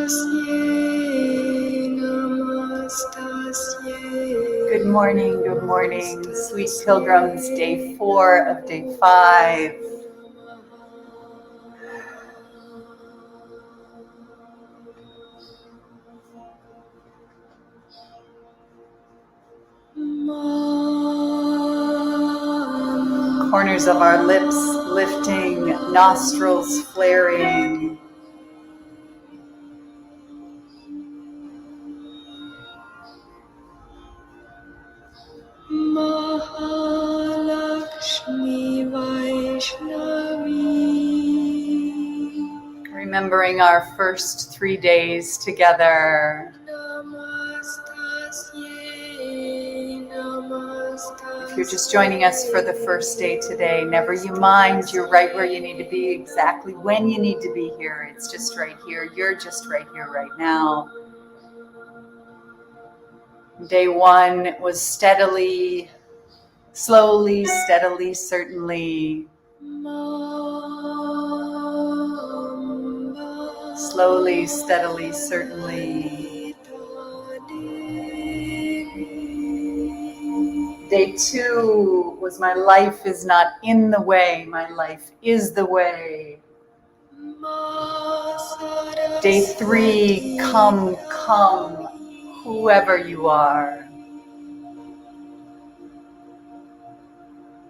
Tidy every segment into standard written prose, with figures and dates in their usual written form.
Good morning, sweet pilgrims, day 4 of day 5. Corners of our lips lifting, nostrils flaring. Remembering our first 3 days together. If you're just joining us for the first day today, never you mind, you're right where you need to be, exactly when you need to be here. It's just right here. You're just right here right now. Day 1 was steadily, slowly, steadily, certainly. Slowly, steadily, certainly. Day 2 was my life is not in the way, my life is the way. Day 3, come, whoever you are.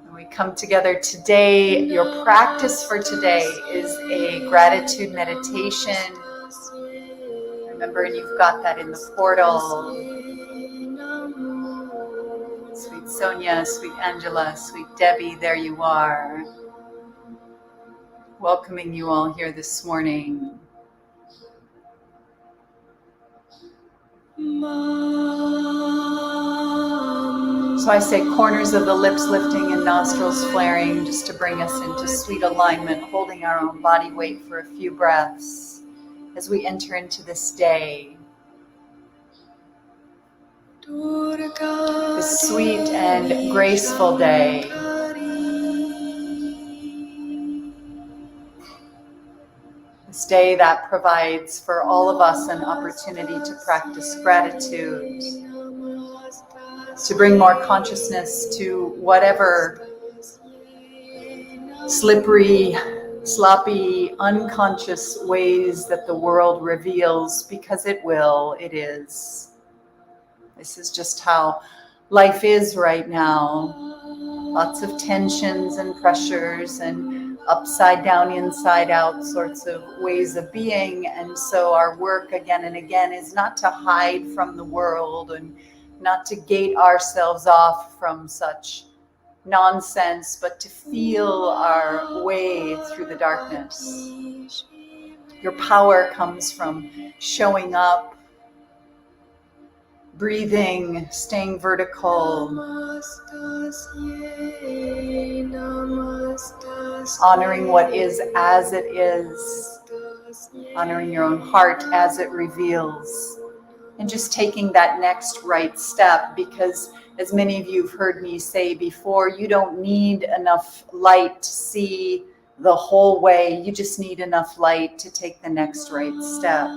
And we come together today. Your practice for today is a gratitude meditation. Remember, and you've got that in the portal. Sweet Sonia, sweet Angela, sweet Debbie, there you are. Welcoming you all here this morning. So I say corners of the lips lifting and nostrils flaring, just to bring us into sweet alignment, holding our own body weight for a few breaths as we enter into this day. This sweet and graceful day. This day that provides for all of us an opportunity to practice gratitude, to bring more consciousness to whatever slippery, sloppy, unconscious ways that the world reveals, because it will, it is. This is just how life is right now. Lots of tensions and pressures and upside down, inside out sorts of ways of being. And so our work again and again is not to hide from the world and not to gate ourselves off from such nonsense, but to feel our way through the darkness. Your power comes from showing up, breathing, staying vertical, honoring what is as it is, honoring your own heart as it reveals, and just taking that next right step, because as many of you have heard me say before, you don't need enough light to see the whole way. You just need enough light to take the next right step.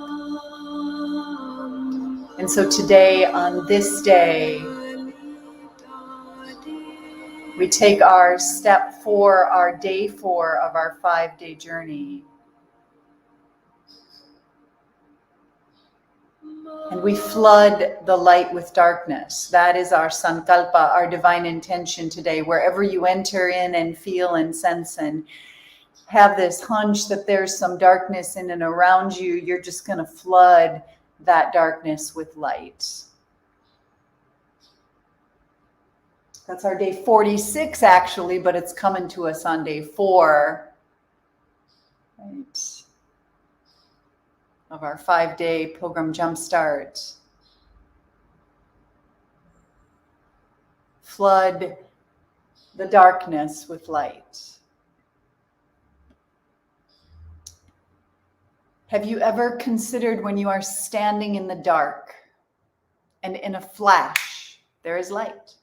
And so today, on this day, we take our step 4, our day 4 of our 5-day journey. And we flood the light with darkness. That is our sankalpa, our divine intention today. Wherever you enter in and feel and sense and have this hunch that there's some darkness in and around you, you're just going to flood that darkness with light. That's our day 46 actually, but it's coming to us on day 4, right, of our 5-day Pilgrim Jumpstart. Flood the darkness with light. Have you ever considered when you are standing in the dark and in a flash, there is light?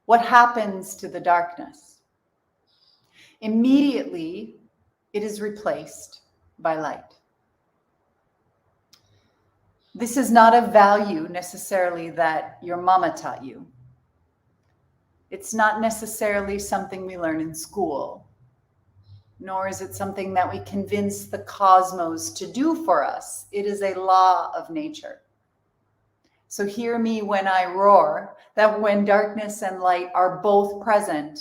What happens to the darkness? Immediately, it is replaced by light. This is not a value necessarily that your mama taught you. It's not necessarily something we learn in school, nor is it something that we convince the cosmos to do for us. It is a law of nature. So hear me when I roar that when darkness and light are both present,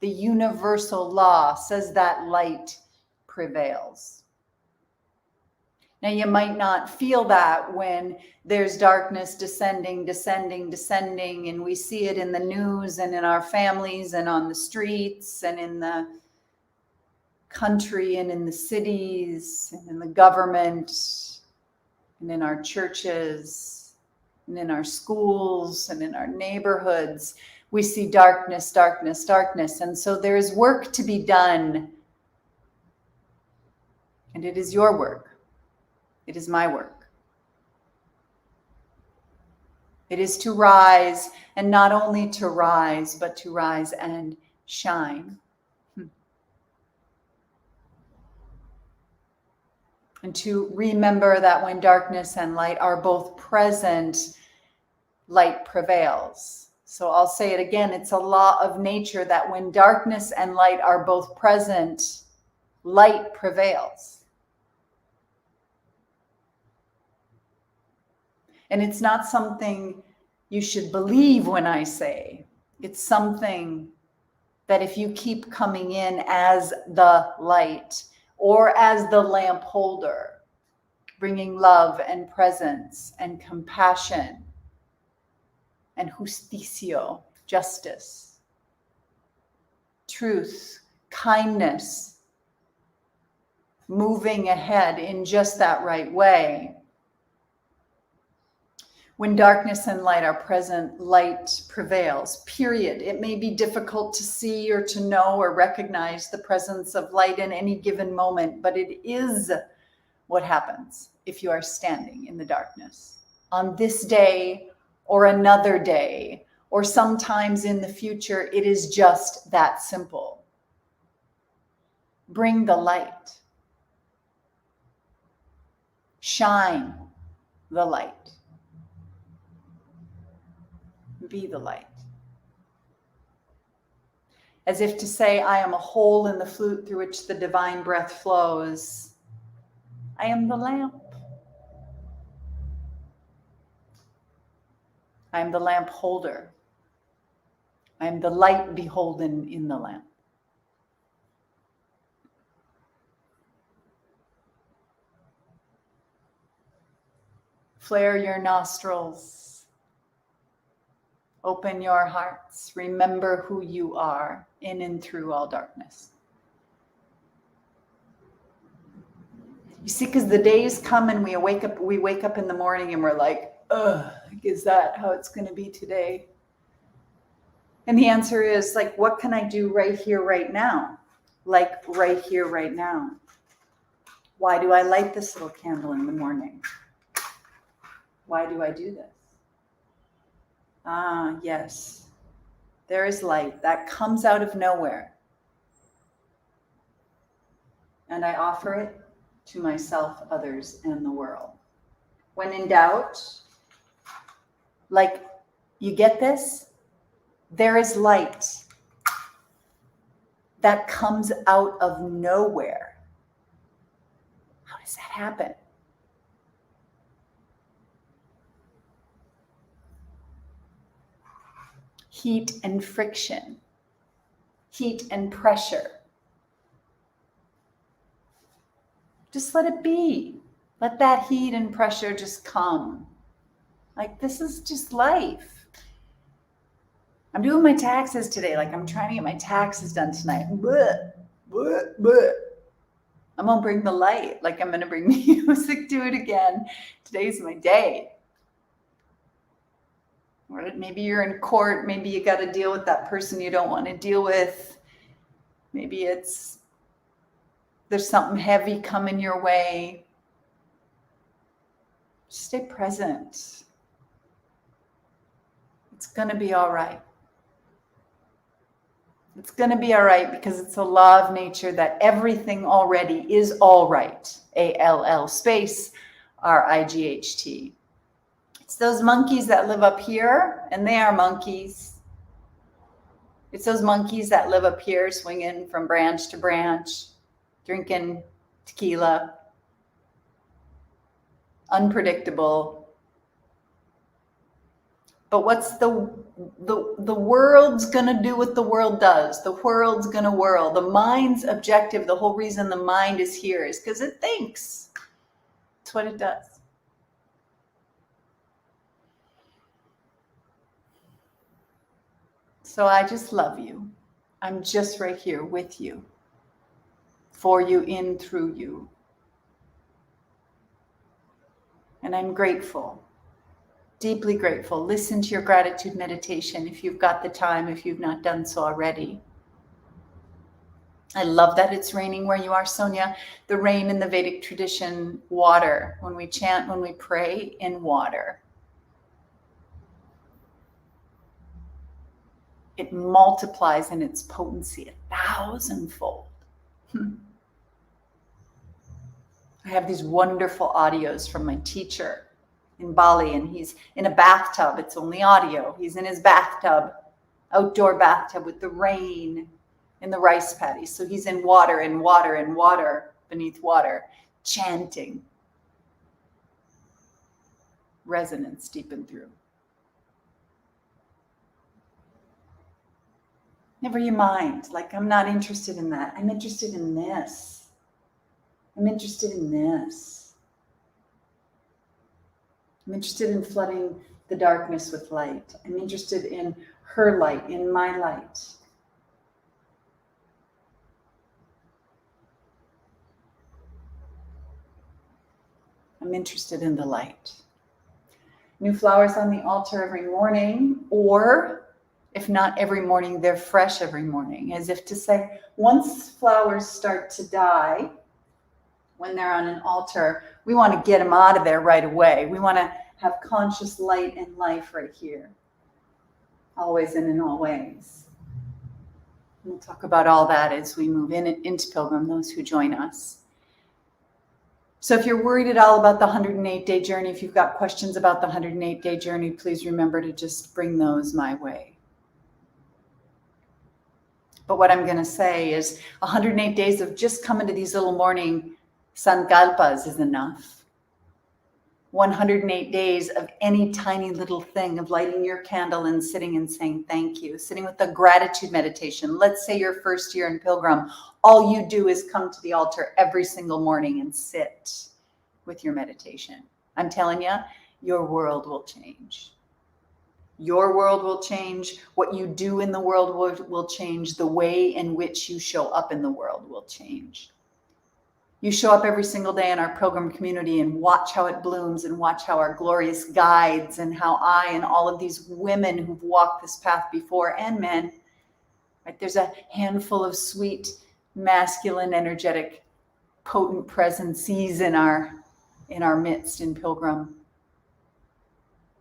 the universal law says that light prevails. Now, you might not feel that when there's darkness descending, and we see it in the news and in our families and on the streets and in the country and in the cities and in the government and in our churches and in our schools and in our neighborhoods. We see darkness. And so there is work to be done. And it is your work. It is my work. It is to rise, and not only to rise, but to rise and shine. And to remember that when darkness and light are both present, light prevails. So I'll say it again, it's a law of nature that when darkness and light are both present, light prevails. And it's not something you should believe when I say. It's something that if you keep coming in as the light or as the lamp holder, bringing love and presence and compassion and justicia, justice, truth, kindness, moving ahead in just that right way. When darkness and light are present, light prevails, period. It may be difficult to see or to know or recognize the presence of light in any given moment, but it is what happens if you are standing in the darkness. On this day or another day, or sometimes in the future, it is just that simple. Bring the light. Shine the light. Be the light. As if to say, I am a hole in the flute through which the divine breath flows. I am the lamp. I am the lamp holder. I am the light beholden in the lamp. Flare your nostrils. Open your hearts. Remember who you are in and through all darkness. You see, because the days come and we wake up in the morning and we're like, ugh, is that how it's going to be today? And the answer is like, what can I do right here, right now? Like right here, right now. Why do I light this little candle in the morning? Why do I do this? Ah, yes. There is light that comes out of nowhere. And I offer it to myself, others, and the world. When in doubt, like, you get this? There is light that comes out of nowhere. How does that happen? Heat and friction, heat and pressure. Just let it be. Let that heat and pressure just come. Like, this is just life. I'm doing my taxes today. Like, I'm trying to get my taxes done tonight. Bleh, bleh, bleh. I'm going to bring the light. Like, I'm going to bring music to it again. Today's my day. Or maybe you're in court. Maybe you got to deal with that person you don't want to deal with. Maybe there's something heavy coming your way. Just stay present. It's going to be all right. It's going to be all right because it's a law of nature that everything already is all right. ALL space. R-I-G-H-T. It's those monkeys that live up here, and they are monkeys. It's those monkeys that live up here swinging from branch to branch, drinking tequila, unpredictable. But what's the world's going to do what the world does. The world's going to whirl. The mind's objective, the whole reason the mind is here is because it thinks. That's what it does. So I just love you. I'm just right here with you, for you, in, through you. And I'm grateful, deeply grateful. Listen to your gratitude meditation if you've got the time, if you've not done so already. I love that it's raining where you are, Sonia. The rain in the Vedic tradition, water. When we chant, when we pray, in water. It multiplies in its potency 1,000-fold. I have these wonderful audios from my teacher in Bali, and he's in a bathtub. It's only audio. He's in his bathtub, outdoor bathtub with the rain in the rice paddies. So he's in water and water and water, beneath water, chanting. Resonance deep and through. Never you mind. Like, I'm not interested in that. I'm interested in this. I'm interested in this. I'm interested in flooding the darkness with light. I'm interested in her light, in my light. I'm interested in the light. New flowers on the altar every morning, or if not every morning, they're fresh every morning, as if to say, once flowers start to die, when they're on an altar, we want to get them out of there right away. We want to have conscious light and life right here, always and in all ways. We'll talk about all that as we move into Pilgrim, those who join us. So if you're worried at all about the 108-day journey, if you've got questions about the 108-day journey, please remember to just bring those my way. But what I'm going to say is 108 days of just coming to these little morning sankalpas is enough. 108 days of any tiny little thing, of lighting your candle and sitting and saying thank you, sitting with a gratitude meditation. Let's say your first year in Pilgrim, all you do is come to the altar every single morning and sit with your meditation. I'm telling you, your world will change. Your world will change. What you do in the world will change. The way in which you show up in the world will change. You show up every single day in our Pilgrim community and watch how it blooms, and watch how our glorious guides, and how I and all of these women who've walked this path before, and men, right? There's a handful of sweet, masculine, energetic, potent presences in our midst in Pilgrim,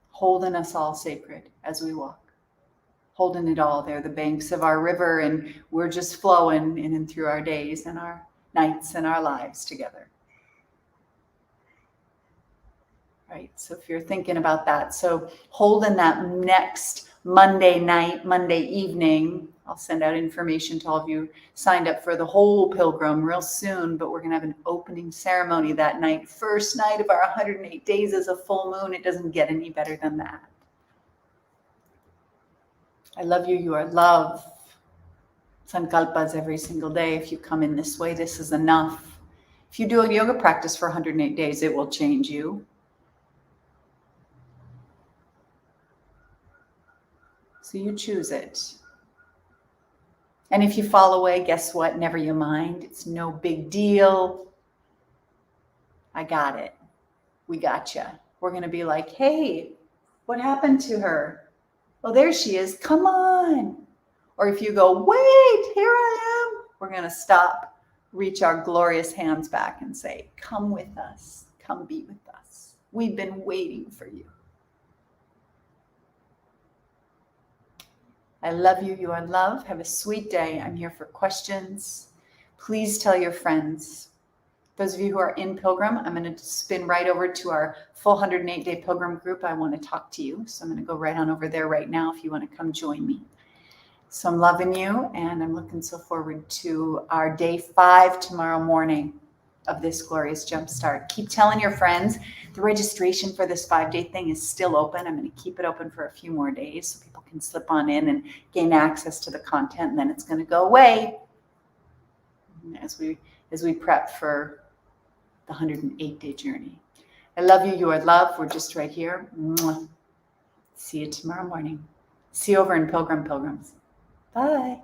holding us all sacred as we walk, holding it all. They're the banks of our river, and we're just flowing in and through our days and our nights and our lives together. Right? So if you're thinking about that, so holding that next Monday night, Monday evening, I'll send out information to all of you signed up for the whole Pilgrim real soon, but we're going to have an opening ceremony that night. First night of our 108 days is a full moon. It doesn't get any better than that. I love you. You are love. Sankalpas every single day. If you come in this way, this is enough. If you do a yoga practice for 108 days, it will change you. So you choose it. And if you fall away, guess what? Never you mind. It's no big deal. I got it. We got you. We're going to be like, hey, what happened to her? Well, there she is. Come on. Or if you go, wait, here I am, we're going to stop, reach our glorious hands back and say, come with us. Come be with us. We've been waiting for you. I love you. You are love. Have a sweet day. I'm here for questions. Please tell your friends. Those of you who are in Pilgrim, I'm going to spin right over to our full 108-day Pilgrim group. I want to talk to you. So I'm going to go right on over there right now if you want to come join me. So I'm loving you, and I'm looking so forward to our day 5 tomorrow morning of this glorious jumpstart. Keep telling your friends. The registration for this 5-day thing is still open. I'm going to keep it open for a few more days so people can slip on in and gain access to the content, and then it's going to go away as we prep for the 108-day journey. I love you. You are love. We're just right here. Mwah. See you tomorrow morning. See you over in Pilgrims. Bye.